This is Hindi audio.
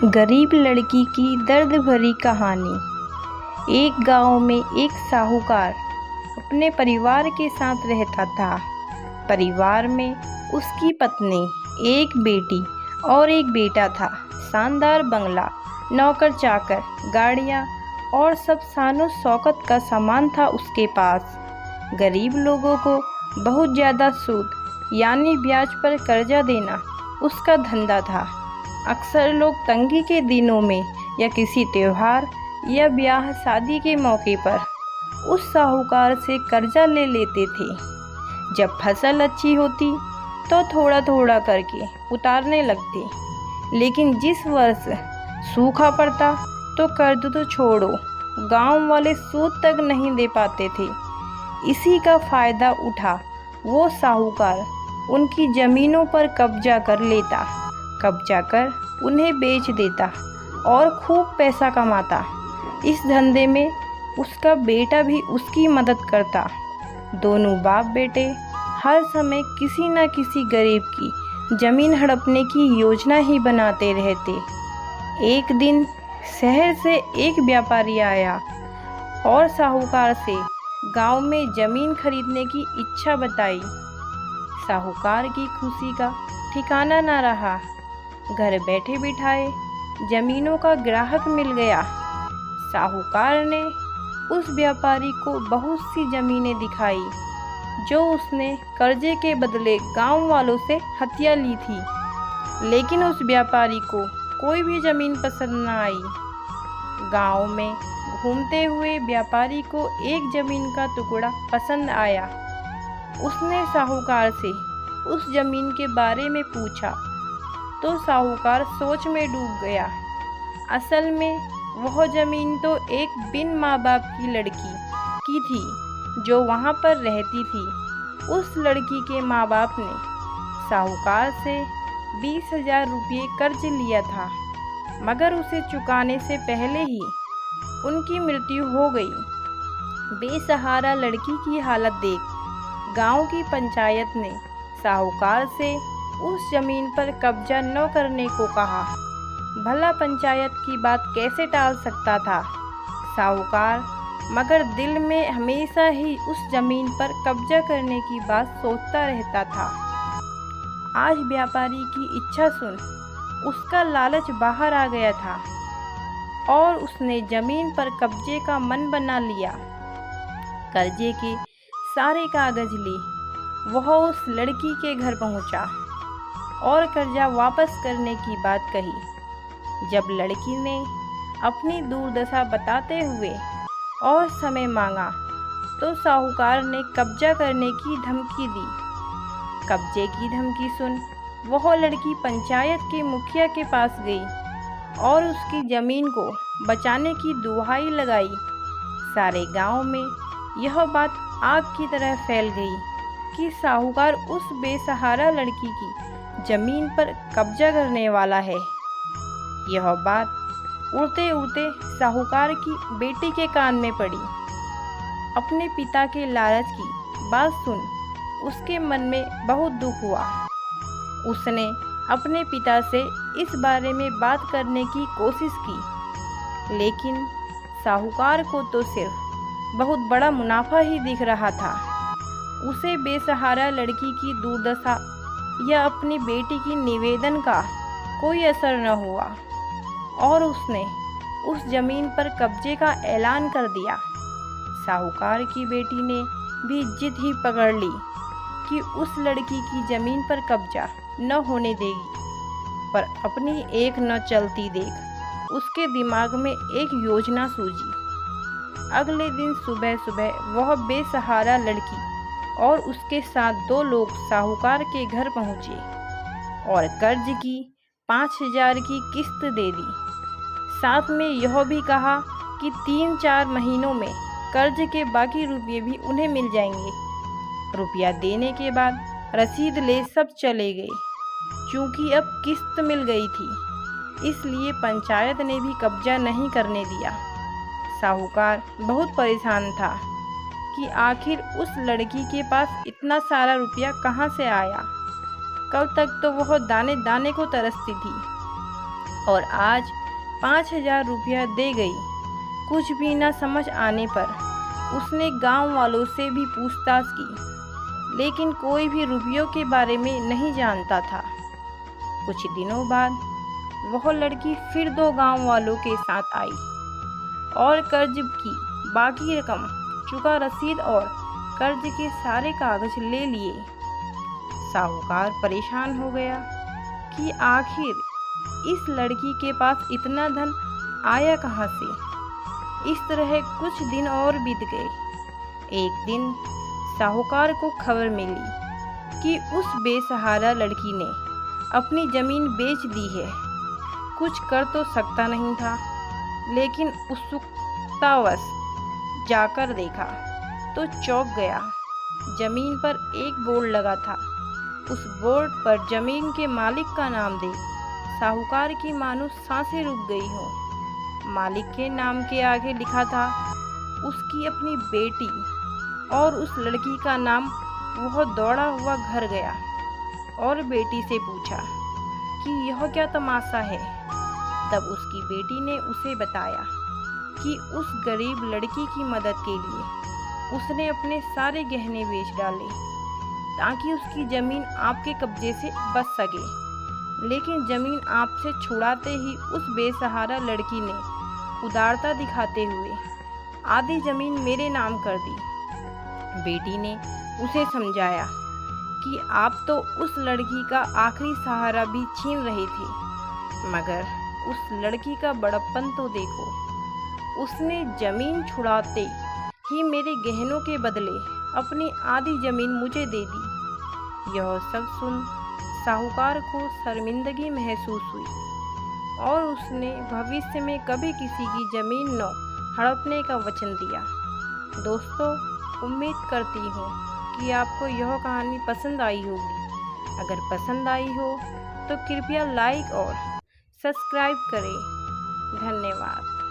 गरीब लड़की की दर्द भरी कहानी। एक गांव में एक साहूकार अपने परिवार के साथ रहता था। परिवार में उसकी पत्नी, एक बेटी और एक बेटा था। शानदार बंगला, नौकर चाकर, गाड़ियाँ और सब शानो शौकत का सामान था उसके पास। गरीब लोगों को बहुत ज़्यादा सूद यानी ब्याज पर कर्जा देना उसका धंधा था। अक्सर लोग तंगी के दिनों में या किसी त्योहार या ब्याह शादी के मौके पर उस साहूकार से कर्जा ले लेते थे। जब फसल अच्छी होती तो थोड़ा थोड़ा करके उतारने लगते, लेकिन जिस वर्ष सूखा पड़ता तो कर्ज तो छोड़ो, गांव वाले सूद तक नहीं दे पाते थे। इसी का फ़ायदा उठा वो साहूकार उनकी ज़मीनों पर कब्जा कर लेता, कब्जा कर उन्हें बेच देता और खूब पैसा कमाता। इस धंधे में उसका बेटा भी उसकी मदद करता। दोनों बाप बेटे हर समय किसी न किसी गरीब की ज़मीन हड़पने की योजना ही बनाते रहते। एक दिन शहर से एक व्यापारी आया और साहूकार से गांव में ज़मीन खरीदने की इच्छा बताई। साहूकार की खुशी का ठिकाना न रहा। घर बैठे बिठाए ज़मीनों का ग्राहक मिल गया। साहूकार ने उस व्यापारी को बहुत सी ज़मीनें दिखाई जो उसने कर्जे के बदले गांव वालों से हथिया ली थी, लेकिन उस व्यापारी को कोई भी ज़मीन पसंद न आई। गांव में घूमते हुए व्यापारी को एक ज़मीन का टुकड़ा पसंद आया। उसने साहूकार से उस ज़मीन के बारे में पूछा तो साहूकार सोच में डूब गया। असल में वह ज़मीन तो एक बिन माँ बाप की लड़की की थी जो वहाँ पर रहती थी। उस लड़की के माँ बाप ने साहूकार से 20,000 रुपये कर्ज लिया था, मगर उसे चुकाने से पहले ही उनकी मृत्यु हो गई। बेसहारा लड़की की हालत देख गांव की पंचायत ने साहूकार से उस ज़मीन पर कब्जा न करने को कहा। भला पंचायत की बात कैसे टाल सकता था साहूकार, मगर दिल में हमेशा ही उस ज़मीन पर कब्जा करने की बात सोचता रहता था। आज व्यापारी की इच्छा सुन उसका लालच बाहर आ गया था और उसने ज़मीन पर कब्जे का मन बना लिया। कर्जे के सारे कागज ले वह उस लड़की के घर पहुंचा और कर्जा वापस करने की बात कही। जब लड़की ने अपनी दुर्दशा बताते हुए और समय मांगा तो साहूकार ने कब्जा करने की धमकी दी। कब्जे की धमकी सुन वह लड़की पंचायत के मुखिया के पास गई और उसकी ज़मीन को बचाने की दुहाई लगाई। सारे गांव में यह बात आग की तरह फैल गई कि साहूकार उस बेसहारा लड़की की ज़मीन पर कब्जा करने वाला है। यह बात उड़ते उड़ते साहूकार की बेटी के कान में पड़ी। अपने पिता के लालच की बात सुन उसके मन में बहुत दुख हुआ। उसने अपने पिता से इस बारे में बात करने की कोशिश की, लेकिन साहूकार को तो सिर्फ बहुत बड़ा मुनाफा ही दिख रहा था। उसे बेसहारा लड़की की दुर्दशा या अपनी बेटी की निवेदन का कोई असर न हुआ और उसने उस ज़मीन पर कब्जे का ऐलान कर दिया। साहूकार की बेटी ने भी जिद ही पकड़ ली कि उस लड़की की ज़मीन पर कब्जा न होने देगी, पर अपनी एक न चलती देख उसके दिमाग में एक योजना सूझी। अगले दिन सुबह सुबह वह बेसहारा लड़की और उसके साथ 2 लोग साहूकार के घर पहुँचे और कर्ज की 5,000 की किस्त दे दी। साथ में यह भी कहा कि 3-4 महीनों में कर्ज के बाकी रुपये भी उन्हें मिल जाएंगे। रुपया देने के बाद रसीद ले सब चले गए। चूँकि अब किस्त मिल गई थी, इसलिए पंचायत ने भी कब्जा नहीं करने दिया। साहूकार बहुत परेशान था कि आखिर उस लड़की के पास इतना सारा रुपया कहाँ से आया। कल तक तो वह दाने दाने को तरसती थी। और आज 5,000 रुपया दे गई। कुछ भी न समझ आने पर उसने गांव वालों से भी पूछताछ की, लेकिन कोई भी रुपयों के बारे में नहीं जानता था। कुछ दिनों बाद वह लड़की फिर 2 गांव वालों के साथ आई और कर्ज की बाकी रकम, चुका रसीद और कर्ज के सारे कागज ले लिए। साहूकार परेशान हो गया कि आखिर इस लड़की के पास इतना धन आया कहाँ से। इस तरह कुछ दिन और बीत गए। एक दिन साहूकार को खबर मिली कि उस बेसहारा लड़की ने अपनी जमीन बेच दी है। कुछ कर तो सकता नहीं था, लेकिन उत्सुकतावश जाकर देखा तो चौंक गया। जमीन पर एक बोर्ड लगा था। उस बोर्ड पर जमीन के मालिक का नाम देख साहूकार की मानो सांसें रुक गई हों। मालिक के नाम के आगे लिखा था उसकी अपनी बेटी और उस लड़की का नाम। वह दौड़ा हुआ घर गया और बेटी से पूछा कि यह क्या तमाशा है। तब उसकी बेटी ने उसे बताया कि उस गरीब लड़की की मदद के लिए उसने अपने सारे गहने बेच डाले ताकि उसकी ज़मीन आपके कब्जे से बच सके। लेकिन ज़मीन आपसे छुड़ाते ही उस बेसहारा लड़की ने उदारता दिखाते हुए आधी ज़मीन मेरे नाम कर दी। बेटी ने उसे समझाया कि आप तो उस लड़की का आखिरी सहारा भी छीन रहे थे, मगर उस लड़की का बड़प्पन तो देखो। उसने ज़मीन छुड़ाते ही मेरे गहनों के बदले अपनी आधी ज़मीन मुझे दे दी। यह सब सुन साहूकार को शर्मिंदगी महसूस हुई और उसने भविष्य में कभी किसी की ज़मीन न हड़पने का वचन दिया। दोस्तों, उम्मीद करती हूँ कि आपको यह कहानी पसंद आई होगी। अगर पसंद आई हो तो कृपया लाइक और सब्सक्राइब करें। धन्यवाद।